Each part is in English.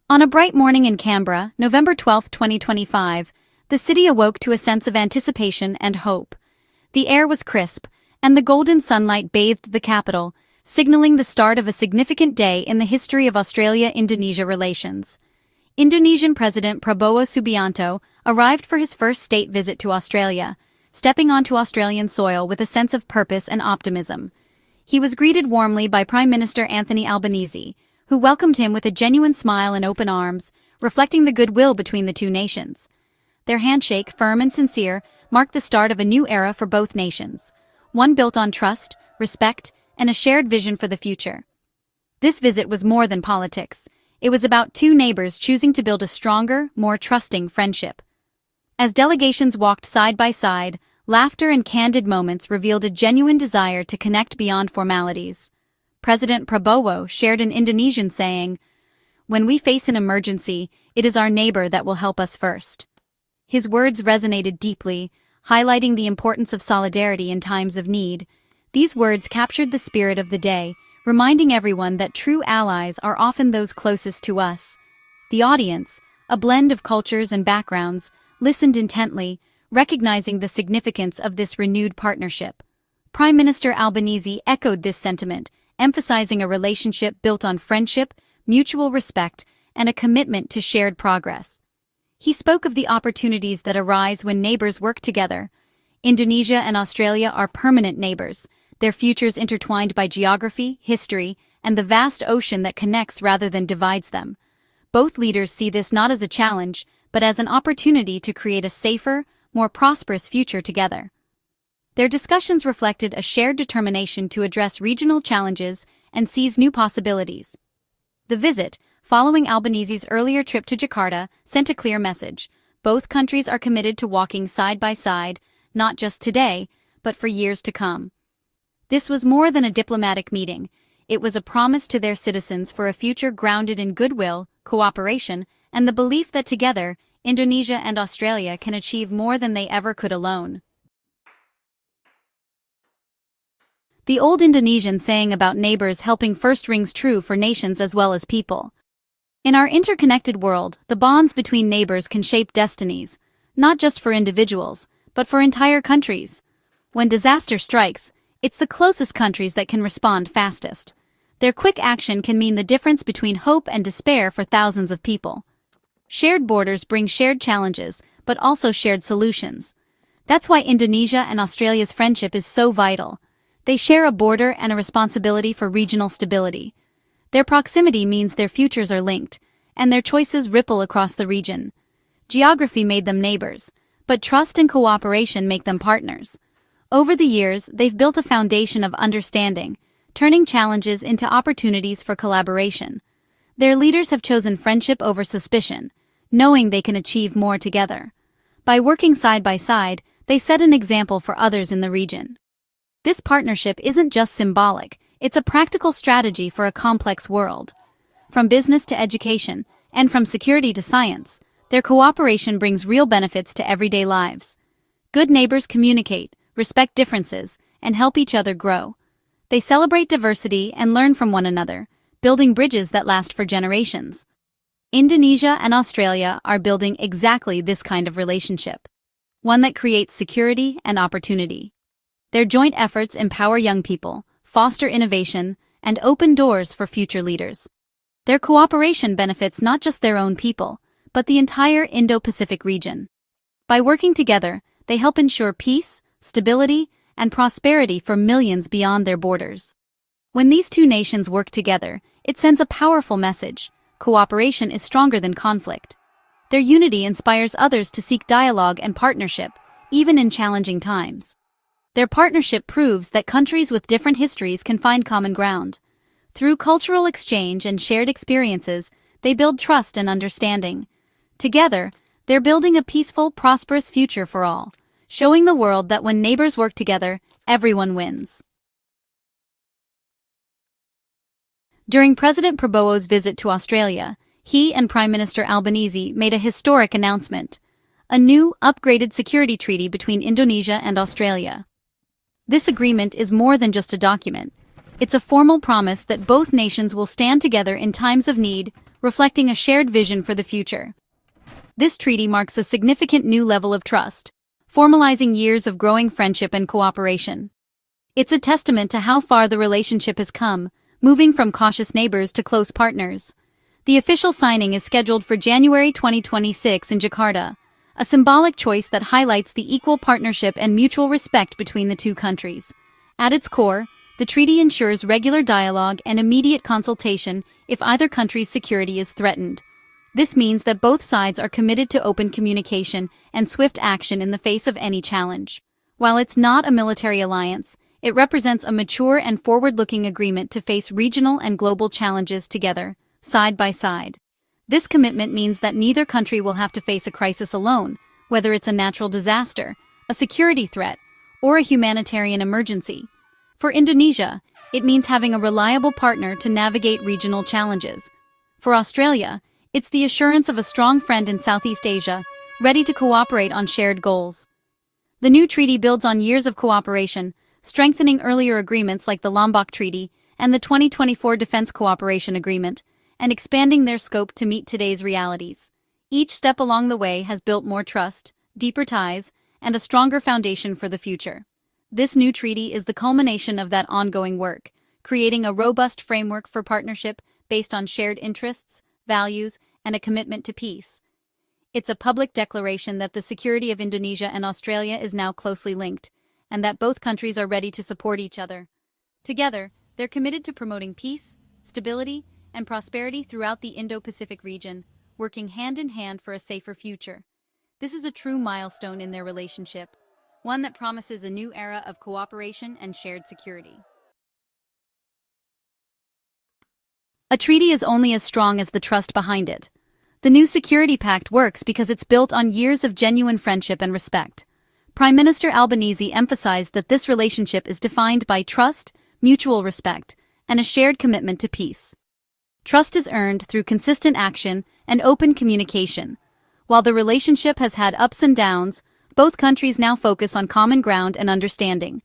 On a bright morning in Canberra, November 12, 2025, the city awoke to a sense of anticipation and hope. The air was crisp, and the golden sunlight bathed the capital, signaling the start of a significant day in the history of Australia-Indonesia relations. Indonesian President Prabowo Subianto arrived for his first state visit to Australia, stepping onto Australian soil with a sense of purpose and optimism. He was greeted warmly by Prime Minister Anthony Albanese, who welcomed him with a genuine smile and open arms, reflecting the goodwill between the two nations. Their handshake, firm and sincere, marked the start of a new era for both nations, one built on trust, respect, and a shared vision for the future. This visit was more than politics. It was about two neighbors choosing to build a stronger, more trusting friendship. As delegations walked side by side, laughter and candid moments revealed a genuine desire to connect beyond formalities. President Prabowo shared an Indonesian saying, "When we face an emergency, it is our neighbor that will help us first." His words resonated deeply, highlighting the importance of solidarity in times of need. These words captured the spirit of the day, reminding everyone that true allies are often those closest to us. The audience, a blend of cultures and backgrounds, listened intently, recognizing the significance of this renewed partnership. Prime Minister Albanese echoed this sentiment, emphasizing a relationship built on friendship, mutual respect, and a commitment to shared progress. He spoke of the opportunities that arise when neighbors work together. Indonesia and Australia are permanent neighbors, their futures intertwined by geography, history, and the vast ocean that connects rather than divides them. Both leaders see this not as a challenge, but as an opportunity to create a safer, more prosperous future together. Their discussions reflected a shared determination to address regional challenges and seize new possibilities. The visit, following Albanese's earlier trip to Jakarta, sent a clear message. Both countries are committed to walking side by side, not just today, but for years to come. This was more than a diplomatic meeting. It was a promise to their citizens for a future grounded in goodwill, cooperation, and the belief that together, Indonesia and Australia can achieve more than they ever could alone. The old Indonesian saying about neighbors helping first rings true for nations as well as people. In our interconnected world, the bonds between neighbors can shape destinies, not just for individuals, but for entire countries. When disaster strikes, it's the closest countries that can respond fastest. Their quick action can mean the difference between hope and despair for thousands of people. Shared borders bring shared challenges, but also shared solutions. That's why Indonesia and Australia's friendship is so vital. They share a border and a responsibility for regional stability. Their proximity means their futures are linked, and their choices ripple across the region. Geography made them neighbors, but trust and cooperation make them partners. Over the years, they've built a foundation of understanding, turning challenges into opportunities for collaboration. Their leaders have chosen friendship over suspicion, knowing they can achieve more together. By working side by side, they set an example for others in the region. This partnership isn't just symbolic, it's a practical strategy for a complex world. From business to education, and from security to science, their cooperation brings real benefits to everyday lives. Good neighbors communicate, respect differences, and help each other grow. They celebrate diversity and learn from one another, building bridges that last for generations. Indonesia and Australia are building exactly this kind of relationship, one that creates security and opportunity. Their joint efforts empower young people, foster innovation, and open doors for future leaders. Their cooperation benefits not just their own people, but the entire Indo-Pacific region. By working together, they help ensure peace, stability, and prosperity for millions beyond their borders. When these two nations work together, it sends a powerful message. Cooperation is stronger than conflict. Their unity inspires others to seek dialogue and partnership, even in challenging times. Their partnership proves that countries with different histories can find common ground. Through cultural exchange and shared experiences, they build trust and understanding. Together, they're building a peaceful, prosperous future for all, showing the world that when neighbors work together, everyone wins. During President Prabowo's visit to Australia, he and Prime Minister Albanese made a historic announcement: a new, upgraded security treaty between Indonesia and Australia. This agreement is more than just a document. It's a formal promise that both nations will stand together in times of need, reflecting a shared vision for the future. This treaty marks a significant new level of trust, formalizing years of growing friendship and cooperation. It's a testament to how far the relationship has come, moving from cautious neighbors to close partners. The official signing is scheduled for January 2026 in Jakarta, a symbolic choice that highlights the equal partnership and mutual respect between the two countries. At its core, the treaty ensures regular dialogue and immediate consultation if either country's security is threatened. This means that both sides are committed to open communication and swift action in the face of any challenge. While it's not a military alliance, it represents a mature and forward-looking agreement to face regional and global challenges together, side by side. This commitment means that neither country will have to face a crisis alone, whether it's a natural disaster, a security threat, or a humanitarian emergency. For Indonesia, it means having a reliable partner to navigate regional challenges. For Australia, it's the assurance of a strong friend in Southeast Asia, ready to cooperate on shared goals. The new treaty builds on years of cooperation, strengthening earlier agreements like the Lombok Treaty and the 2024 Defense Cooperation Agreement, and expanding their scope to meet today's realities. Each step along the way has built more trust, deeper ties, and a stronger foundation for the future. This new treaty is the culmination of that ongoing work, creating a robust framework for partnership based on shared interests, values, and a commitment to peace. It's a public declaration that the security of Indonesia and Australia is now closely linked, and that both countries are ready to support each other. Together, they're committed to promoting peace, stability, and prosperity throughout the Indo-Pacific region, working hand in hand for a safer future. This is a true milestone in their relationship, one that promises a new era of cooperation and shared security. A treaty is only as strong as the trust behind it. The new security pact works because it's built on years of genuine friendship and respect. Prime Minister Albanese emphasized that this relationship is defined by trust, mutual respect, and a shared commitment to peace. Trust is earned through consistent action and open communication. While the relationship has had ups and downs, both countries now focus on common ground and understanding.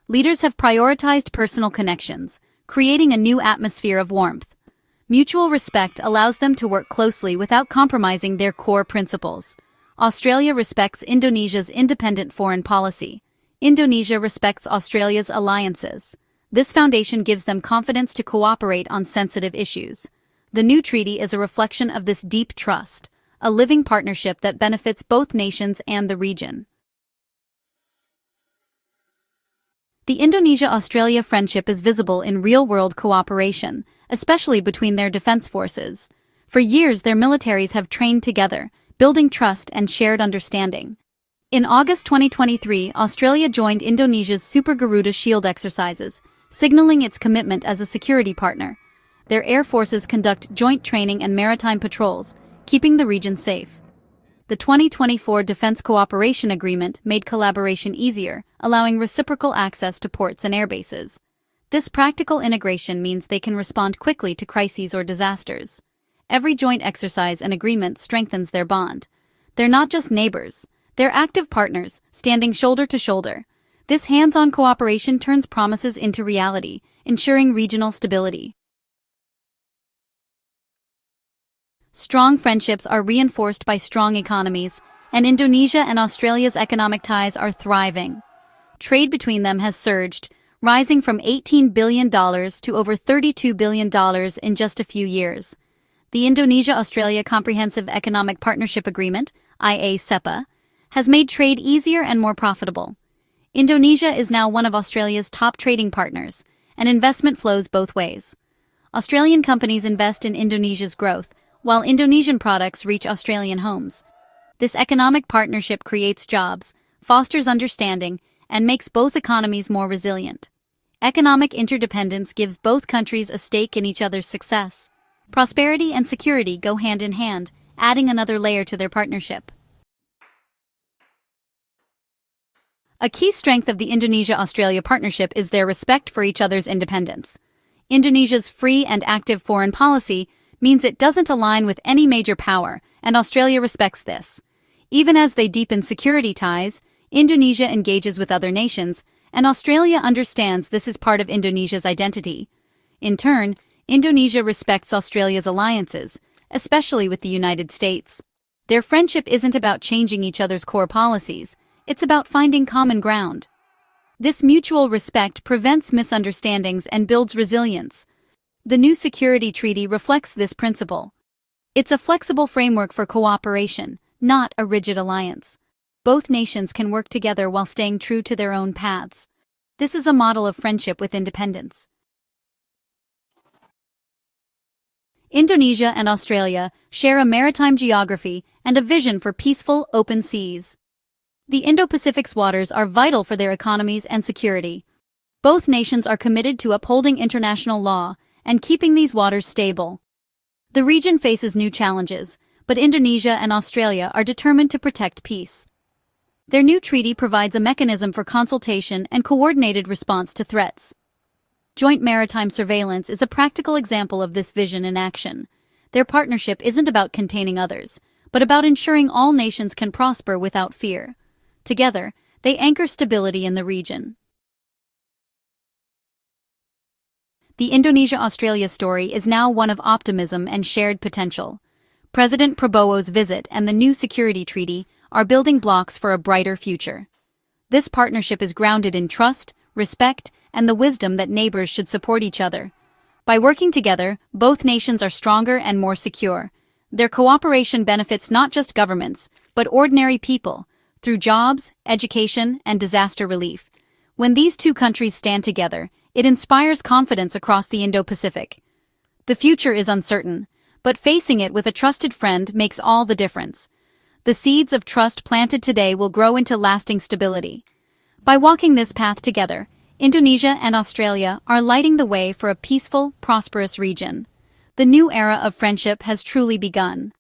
Leaders have prioritized personal connections, creating a new atmosphere of warmth. Mutual respect allows them to work closely without compromising their core principles. Australia respects Indonesia's independent foreign policy. Indonesia respects Australia's alliances. This foundation gives them confidence to cooperate on sensitive issues. The new treaty is a reflection of this deep trust, a living partnership that benefits both nations and the region. The Indonesia-Australia friendship is visible in real-world cooperation, especially between their defense forces. For years, their militaries have trained together, building trust and shared understanding. In August 2023, Australia joined Indonesia's Super Garuda Shield exercises, signaling its commitment as a security partner. Their air forces conduct joint training and maritime patrols, keeping the region safe. The 2024 Defense Cooperation Agreement made collaboration easier, allowing reciprocal access to ports and airbases. This practical integration means they can respond quickly to crises or disasters. Every joint exercise and agreement strengthens their bond. They're not just neighbors, they're active partners, standing shoulder to shoulder. This hands-on cooperation turns promises into reality, ensuring regional stability. Strong friendships are reinforced by strong economies, and Indonesia and Australia's economic ties are thriving. Trade between them has surged, rising from $18 billion to over $32 billion in just a few years. The Indonesia-Australia Comprehensive Economic Partnership Agreement, IA-CEPA, has made trade easier and more profitable. Indonesia is now one of Australia's top trading partners, and investment flows both ways. Australian companies invest in Indonesia's growth, while Indonesian products reach Australian homes. This economic partnership creates jobs, fosters understanding, and makes both economies more resilient. Economic interdependence gives both countries a stake in each other's success. Prosperity and security go hand in hand, adding another layer to their partnership. A key strength of the Indonesia-Australia partnership is their respect for each other's independence. Indonesia's free and active foreign policy means it doesn't align with any major power, and Australia respects this. Even as they deepen security ties, Indonesia engages with other nations, and Australia understands this is part of Indonesia's identity. In turn, Indonesia respects Australia's alliances, especially with the United States. Their friendship isn't about changing each other's core policies, it's about finding common ground. This mutual respect prevents misunderstandings and builds resilience. The new security treaty reflects this principle. It's a flexible framework for cooperation, not a rigid alliance. Both nations can work together while staying true to their own paths. This is a model of friendship with independence. Indonesia and Australia share a maritime geography and a vision for peaceful, open seas. The Indo-Pacific's waters are vital for their economies and security. Both nations are committed to upholding international law and keeping these waters stable. The region faces new challenges, but Indonesia and Australia are determined to protect peace. Their new treaty provides a mechanism for consultation and coordinated response to threats. Joint maritime surveillance is a practical example of this vision in action. Their partnership isn't about containing others, but about ensuring all nations can prosper without fear. Together, they anchor stability in the region. The Indonesia-Australia story is now one of optimism and shared potential. President Prabowo's visit and the new security treaty are building blocks for a brighter future. This partnership is grounded in trust, respect, and the wisdom that neighbors should support each other. By working together, both nations are stronger and more secure. Their cooperation benefits not just governments, but ordinary people, through jobs, education, and disaster relief. When these two countries stand together, it inspires confidence across the Indo-Pacific. The future is uncertain, but facing it with a trusted friend makes all the difference. The seeds of trust planted today will grow into lasting stability. By walking this path together, Indonesia and Australia are lighting the way for a peaceful, prosperous region. The new era of friendship has truly begun.